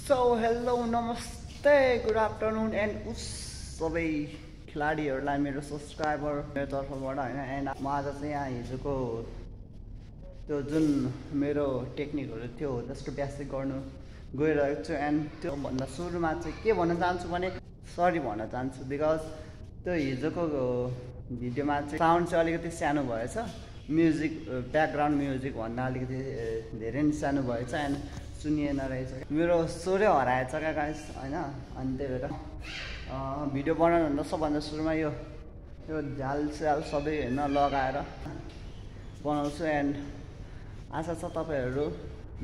So hello नमस्ते good afternoon and उस सबै खेलाडीहरूलाई मेरो सब्सक्राइबर मेरो तर्फबाट होइन एन्ड म आज चाहिँ यहाँ हिजोको त्यो जुन मेरो टेक्निकहरू थियो त्यसको बेसिक गर्नु गइरहेको छु एन्ड त्यो भन्दा सुरुमा चाहिँ के भन्न चाहन्छु भने सरी भन्न चाहन्छु बिकज त्यो हिजोको भिडियोमा चाहिँ साउन्ड चाहिँ अलिकति सानो भएछ म्युजिक ब्याकग्राउन्ड म्युजिक भन्दा अलिकति धेरै नै सानो भएछ एन्ड सुनिएन रहेछ मेरो स्वरै हराएछ क्या गाइस होइन अनि त्यही भएर भिडियो बनाउनुभन्दा सबभन्दा सुरुमा यो झ्याल स्याल सबै होइन लगाएर बनाउँछु एन्ड आशा छ तपाईँहरू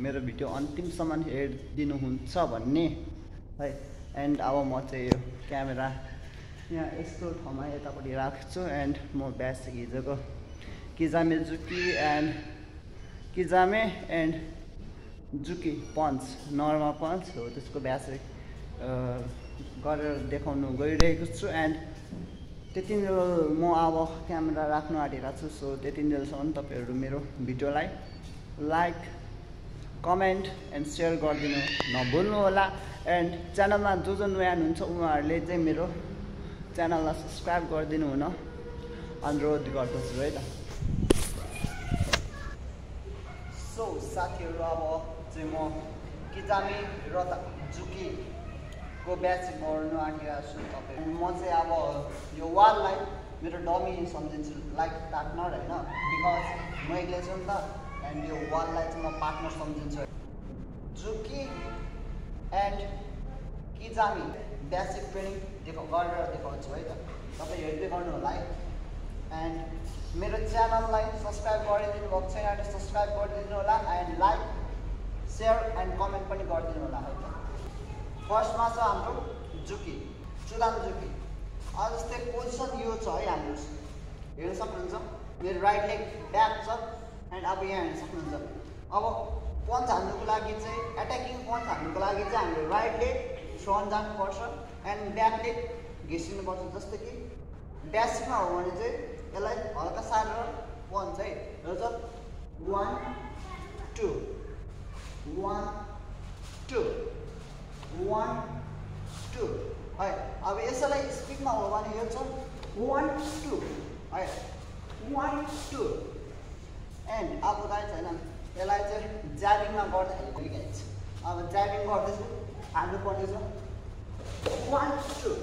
मेरो भिडियो अन्तिमसम्म हेरिदिनुहुन्छ भन्ने है एन्ड अब म चाहिँ यो क्यामेरा यहाँ यस्तो ठाउँमा यतापट्टि राख्छु एन्ड म बेसिक हिजोको किजामे एन्ड जुकी पन्च नर्मल पन्च हो त्यसको बेसिक गरेर देखाउनु गइरहेको छु एन्ड त्यतिन्जेल म अब क्यामेरा राख्नु आँटेको छु सो त्यतिन्जेलसम्म तपाईँहरू मेरो भिडियोलाई लाइक कमेन्ट एन्ड सेयर गरिदिनु नभुल्नु होला एन्ड च्यानलमा जो नयाँ हुनुहुन्छ उहाँहरूले चाहिँ मेरो च्यानललाई सब्सक्राइब गरिदिनु हुन अनुरोध गर्दछु है त। सो साथीहरू अब चाहिँ म किजामे र जुकीको बेसिक गर्नु आँटिरहेको छु तपाईँ म चाहिँ अब यो वाललाई मेरो डमी सम्झिन्छु लाइक पार्टनर होइन बिकज म एक्लै छु नि त एन्ड यो वाललाई चाहिँ म पार्टनर सम्झिन्छु जुकी एन्ड किजामे बेसिक ट्रेनिङ गरेर देखाउँछु है त तपाईँ हेर्दै गर्नु होला है एन्ड मेरो च्यानललाई सब्सक्राइब गरिदिनु भएको छैन भने सब्सक्राइब गरिदिनु होला and like share and comment पनि गरिदिनु होला है त। फर्स्टमा छ हाम्रो जुकी चुदाम जुकी अब जस्तै पोजिसन यो छ है हाम्रो हेर्न सक्नुहुन्छ मेरो राइट लेग ब्याक छ एन्ड अब यहाँ हेर्न सक्नुहुन्छ अब पन्च हान्नुको लागि चाहिँ एट्याकिङ पन्च हान्नुको लागि चाहिँ हाम्रो राइट लेग फ्रन्ट जानुपर्छ एन्ड ब्याक लेग घिसिनुपर्छ जस्तै कि बेसिकमा हो भने चाहिँ यसलाई हल्का सारेर पन्च है र 1 2 1 2 1 2 है अब यसैलाई स्पिडमा हो भने यो छ 1 2 है 1 2 एन्ड अब गाइज होइन यसलाई चाहिँ ज्याबिङमा गर्दाखेरि गाइज अब ज्याबिङ गर्दैछु हाल्नुपर्ने छ 1 2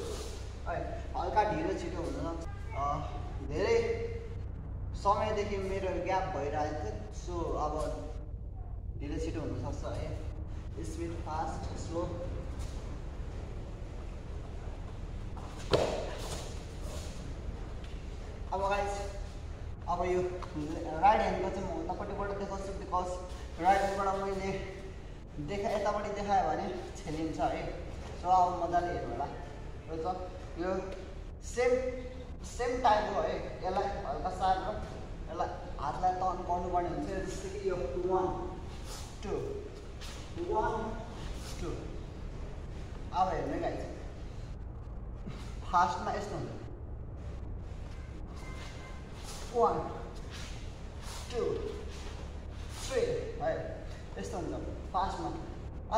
है हल्का ढिलो छिटो हुँदैन धेरै समयदेखि मेरो ग्याप भइरहेको थियो सो अब ढिलो छिटो हुनसक्छ है स्पिड फास्ट स्लो अब गाइस अब यो राइट ह्यान्डको चाहिँ म उतापट्टिबाट देखाउँछु बिकज राइट ह्यान्डबाट मैले यतापट्टि देखायो भने छेलिन्छ है सो अब मजाले हेर्नु होला र त यो सेम टाइपको है यसलाई हल्का सारेर यसलाई हातलाई टर्न गर्नुपर्ने हुन्छ जस्तै कि यो 1 2 1 2 अब हेर्नु गाइस फास्टमा यस्तो हुन्छ 1 2 3 है यस्तो हुन्छ फास्टमा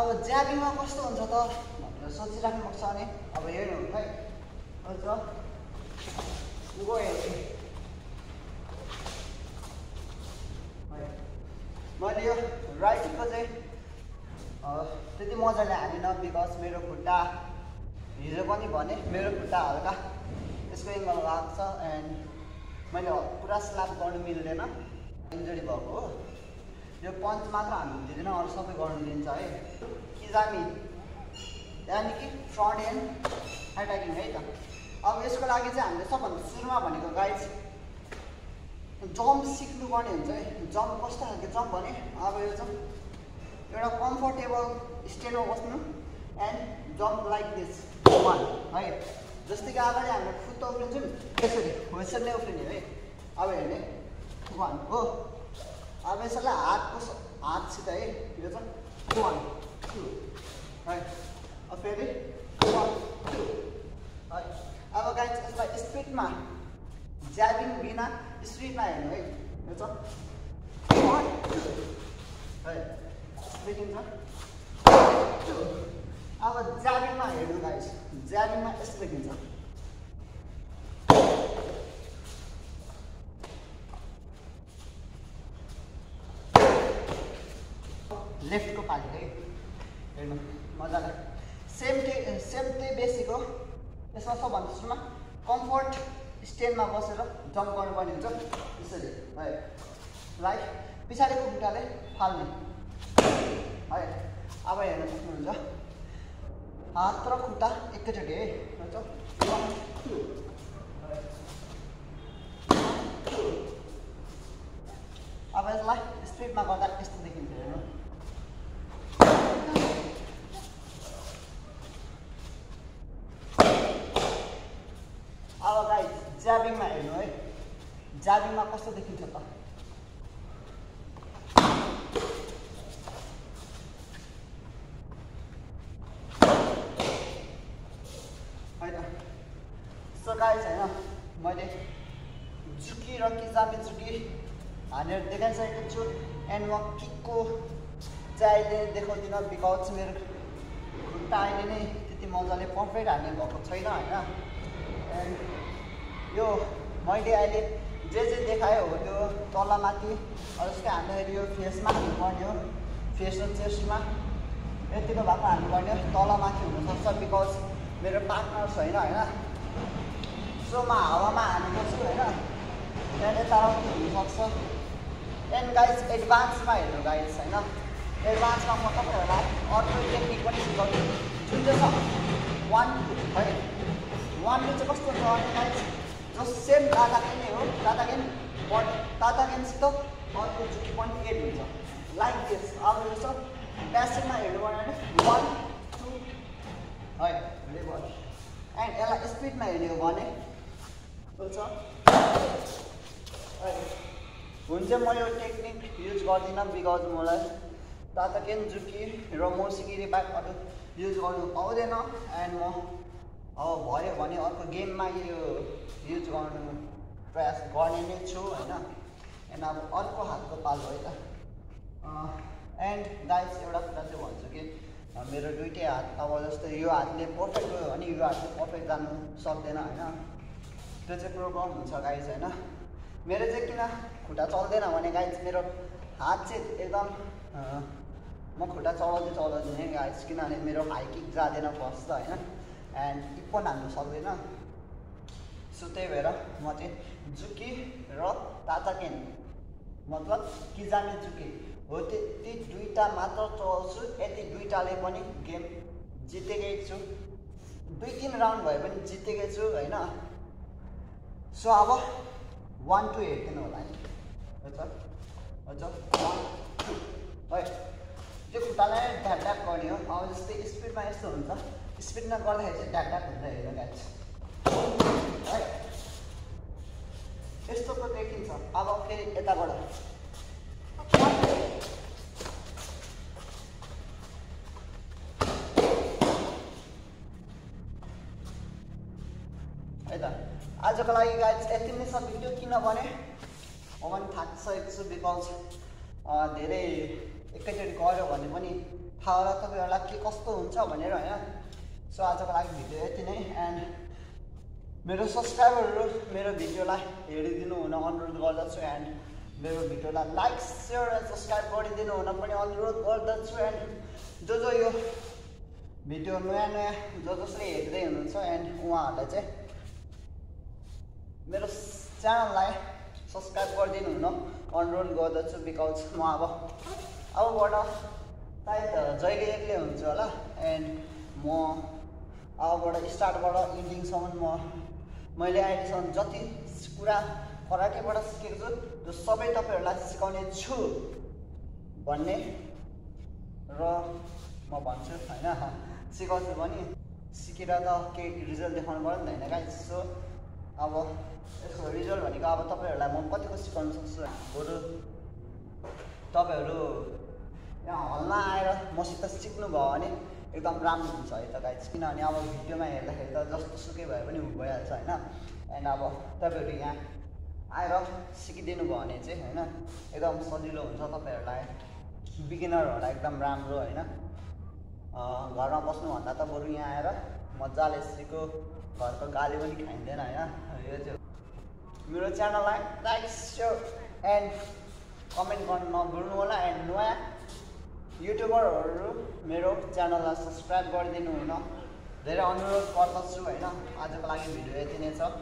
अब ज्याबिङमा कस्तो हुन्छ त भनेर सोचिराख्नु पर्छ भने अब हेर्नु है अझ गयो मैले यो राइटको चाहिँ त्यति मजाले हालिनँ बिकज मेरो खुट्टा हिजो पनि भने मेरो खुट्टा हल्का यसको एङ्गल भएको छ एन्ड मैले पुरा स्ल्याप गर्नु मिल्दैन इन्जरी भएको हो यो पन्च मात्र हाल्नु दिँदैन अरू सबै गर्नु दिन्छ है किजामे यानि कि फ्रन्ट एन्ड एट्याकिङ है त। अब यसको लागि चाहिँ हामीले सबभन्दा सुरुमा भनेको गाइज जम्प सिक्नुपर्ने हुन्छ है जम्प कस्तो खालको जम्प भने अब यो चाहिँ एउटा कम्फर्टेबल स्ट्यान्डमा बस्नु एन्ड जम्प लाइक दिस 1 है जस्तै कि अगाडि हामीले खुट्टा उफ्रिन्छौँ नि यसरी नै उफ्रिने है अब हेर्ने 1 हो अब यसलाई हातसित है यो चाहिँ 1 2 है अब फेरि 1 2 है अब गाइस यसलाई स्पिडमा ज्याबिङ बिना स्पिडमा हेर्नु है यो चाहिँ 1 2 है स्पिड हुन्छ 2 ज्याबिङमा यस्तो देखिन्छ। लेफ्टको पालि है हेर्नु मजाले सेम त्यही बेसीको। यसमा सबभन्दा सुरुमा कम्फर्ट स्ट्यान्डमा बसेर जम्प गर्नुपर्ने हुन्छ यसरी है। लाइक पछाडिको खुट्टाले फाल्ने है। अब हेर्न सक्नुहुन्छ हात र खुट्टा एकैचोटि है। अब यसलाई स्पिडमा गर्दा यस्तो देखिन्छ हेर्नु। अब गाइस ज्याबिङमा हेर्नु है, ज्याबिङमा कस्तो देखिन्छ त। सो गाइस हैन मैले जुकी र किजामी जुकी हानेर देखाइसकेको छु। एन्ड म किकको चाहिँ अहिले देखाउँदिनँ बिकज मेरो खुट्टा अहिले नै त्यति मजाले पर्फेक्ट हान्ने भएको छैन होइन। एन्ड यो मैले अहिले जे देखाएँ हो त्यो तलमाथि जस्तै हान्दाखेरि यो फेसमा हान्नुपर्ने हो, फेस र चेस्टमा यतिको भएको हान्नुपर्ने हो, तलमाथि हुनसक्छ बिकज मेरो पार्टनर छैन होइन। सो म हावामा हानेको छु होइन, त्यहाँ यताउति हुनसक्छ। एन्ड गाइस एडभान्समा हेर्नु गाइस होइन, एडभान्समा म तपाईँहरूलाई अर्को टेक्निक पनि सिकाउँछु जुन चाहिँ छ 1 2 है। 1 2 चाहिँ कस्तो छ भने गाइस जो सेम ताताकेन नै हो, ताताकेनसित अर्को जुकी पनि एड हुन्छ लाइक दिस। अब यो सब प्यासिभमा हेर्नु पर्यो भने 1 2 है रिभर्स। एन्ड यसलाई स्पिडमा हेर्ने हो भने हुन्छ। म यो टेक्निक युज गर्दिनँ बिकज मलाई ताताकेन जुकी र मौसिगिरी बाहेक अरू युज गर्नु आउँदैन। एन्ड म अब भयो भने अर्को गेममा यो युज गर्नु प्रयास गर्ने नै छु होइन। एन्ड अब अर्को हातको पालो है त। एन्ड गाइस एउटा कुरा चाहिँ भन्छु कि मेरो दुइटै हात अब जस्तै यो हातले पर्फेक्ट गयो भने यो हातले पर्फेक्ट जानु सक्दैन होइन। त्यो चाहिँ प्रब्लम हुन्छ गाइस होइन। मेरो चाहिँ किन खुट्टा चल्दैन भने गाइस मेरो हात चाहिँ एकदम म खुट्टा चलाउँदैन गाइस, किनभने मेरो हाई किक जाँदैन फर्स्ट होइन। एन्ड टिप्पन हान्नु सक्दैन। सो त्यही भएर म चाहिँ जुकी र ताताकेन मतलब किजामी जुकी हो त्यति दुईवटा मात्र चलाउँछु। यति दुईवटाले पनि गेम जितेकै छु, 2-3 राउन्ड भए पनि जितेकै छु होइन। सो अब 1 2 हेर्दिनु होला नि हजुर 1 2 है। त्यो खुट्टालाई ढ्याक ढ्याक गर्ने हो। अब जस्तै स्पिडमा यस्तो हुन्छ, स्पिडमा गर्दाखेरि चाहिँ ढ्याक ढ्याक हुन्छ हेर्नु गाइस है। यस्तो पो देखिन्छ। अब फेरि यताबाट है त। आजको लागि गाइस यति नै छ भिडियो, किनभने म पनि थाकिसकेको छु बिकज धेरै एकैचोटि गऱ्यो भने पनि थाहा होला तपाईँहरूलाई के कस्तो हुन्छ भनेर होइन। सो आजको लागि भिडियो यति नै। एन्ड मेरो सब्सक्राइबरहरू मेरो भिडियोलाई हेरिदिनु हुन अनुरोध गर्दछु। एन्ड मेरो भिडियोलाई लाइक सेयर र सब्सक्राइब गरिदिनु हुन पनि अनुरोध गर्दछु। एन्ड जो यो भिडियो नयाँ जसले हेर्दै हुनुहुन्छ एन्ड उहाँहरूलाई चाहिँ मेरो च्यानललाई सब्सक्राइब गरिदिनु हुन अनुरोध गर्दछु बिकज म अबबाट सायद जहिले एक्लै हुन्छु होला। एन्ड म अबबाट स्टार्टबाट इन्डिङसम्म मैले अहिलेसम्म जति कुरा कराटेबाट सिकेको छु त्यो सबै तपाईँहरूलाई सिकाउने छु भन्ने र म भन्छु होइन। सिकाउँछु भने सिकेर त केही रिजल्ट देखाउनु पर्यो नि त होइन गाइस। सो अब यसको रिजल्ट भनेको अब तपाईँहरूलाई म कतिको सिकाउन सक्छु। बरु तपाईँहरू यहाँ हलमा आएर मसित सिक्नुभयो भने एकदम राम्रो हुन्छ है त गाइस, किनभने अब भिडियोमा हेर्दाखेरि त जस्तो सुकै भए पनि भइहाल्छ होइन। एन्ड अब तपाईँहरू यहाँ आएर सिकिदिनु भयो भने चाहिँ होइन एकदम सजिलो हुन्छ तपाईँहरूलाई, बिगिनरहरूलाई एकदम राम्रो होइन। घरमा बस्नुभन्दा त बरु यहाँ आएर मजाले सिको घरको गाली पनि खाइँदैन हैन यो चाहिँ मेरो च्यानललाई लाइक शेयर एन्ड कमेन्ट गर्न नभुल्नु होला एन्ड नयाँ युट्युबरहरू मेरो च्यानललाई सब्स्क्राइब गरिदिनु हुन धेरै अनुरोध गर्दछु हैन आजको लागि भिडियो यति नै छ